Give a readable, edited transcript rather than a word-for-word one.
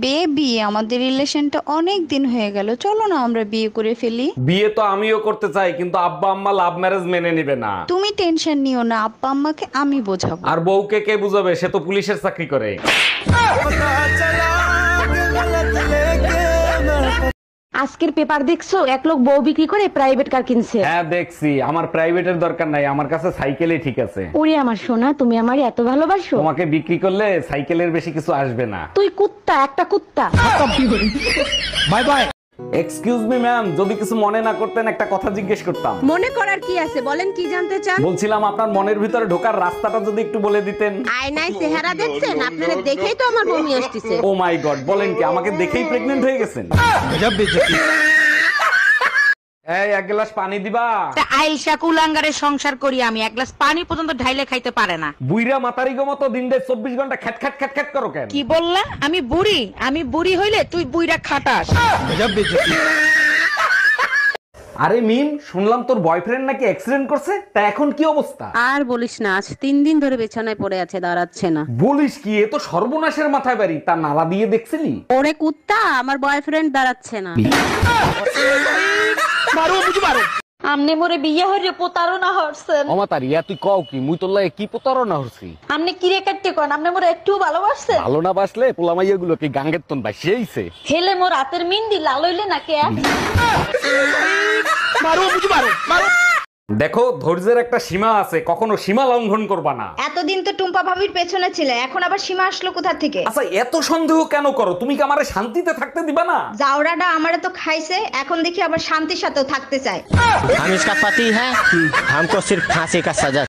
Baby, আমাদের রিলেশনটা অনেক দিন হয়ে গেল, চলো না আমরা বিয়ে করে ফেলি। বিয়ে তো আমিও করতে চাই, কিন্তু আব্বা আম্মা লাভ ম্যারেজ মেনে নিবে না। তুমি টেনশন নিও না, আব্বা আম্মাকে আমি বোঝাবো। আর বউকে কে বুঝাবে? সে তো পুলিশের চাকরি করে। আজকের পেপার দেখছো? এক লোক বউ বিক্রি করে প্রাইভেট কার কিনছে। হ্যাঁ দেখছি। আমার প্রাইভেটের দরকার নাই, আমার কাছে সাইকেলই ঠিক আছে। ওরে আমার সোনা, তুমি আমারে এত ভালোবাসো? তোমাকে বিক্রি করলে সাইকেলের বেশি কিছু আসবে না। তুই কুত্তা, একটা কুত্তা। Bye bye. Excuse me ma'am, যদি কিছু মনে না করতেন একটা কথা জিজ্ঞেস করতাম। মনে করার কি আছে, বলেন কি জানতে চান? বলছিলাম আপনার মনের ভিতরে ঢোকার রাস্তাটা যদি একটু বলে দিতেন। আয়নায় চেহারা দেখছেন? আপনারা দেখেই তো আমার বমি আসতেছে। ও মাই গড, বলেন কি আমাকে দেখেই প্রেগন্যান্ট হয়ে গেছেন? এই এক গ্লাস পানি দিবা। আইসা কুলাঙ্গারে সংসার করি আমি, এক গ্লাস পানি পর্যন্ত ঢাইলে খাইতে পারে না। বুইরা মাতারি গো মতো দিন দেয় 24 ঘন্টা খ্যাট খ্যাট খ্যাট খ্যাট করো কেন? কি বললা? আমি বুড়ি? আমি বুড়ি হইলে তুই বুইরা খাটাস। আরে মিম, শুনলাম তোর বয়ফ্রেন্ড নাকি অ্যাক্সিডেন্ট করছে, তা এখন কি অবস্থা? আর বলিস না, আজ 3 দিন ধরে বিছানায় পড়ে আছে, দাঁড়াচ্ছে না। বলিস কি? এ তো সর্বনাশের মাথায় বাড়ি। তা নালা দিয়ে দেখছিলি? ওরে কুত্তা, আমার বয়ফ্রেন্ড দাঁড়াচ্ছে না। আমনে মোরে বিয়ে হইরে প্রতারণা হরছেন। অমাতারি তুই কও কি? মুই তোর লাগে কি প্রতারণা হরছি? আমনে কিরে কাটতে কোন, আমনে মোরে একটু ভালোবাসছেন? ভালো না বাসলে পোলামাইয়া গুলো কি গাঙ্গের তন বাসিয়েছে? হেলে মোর রাতের মিন্দি লাল হইলে নাকি দেখো, ধৈর্যের একটা সীমা আছে, কখনো সীমা লঙ্ঘন করবা না। এতদিন তো টুম্পা ভাবির পেছনে ছিলে, এখন আবার সীমা আসলো কোথা থেকে? আচ্ছা এত সন্দেহ কেন করো? তুমি কি আমারে শান্তিতে থাকতে দিবা না? জাউরাটা আমারে তো খাইছে, এখন দেখি আবার শান্তির সাথেও থাকতে চায়। हम इसका पति है, हमको सिर्फ फांसी का सजा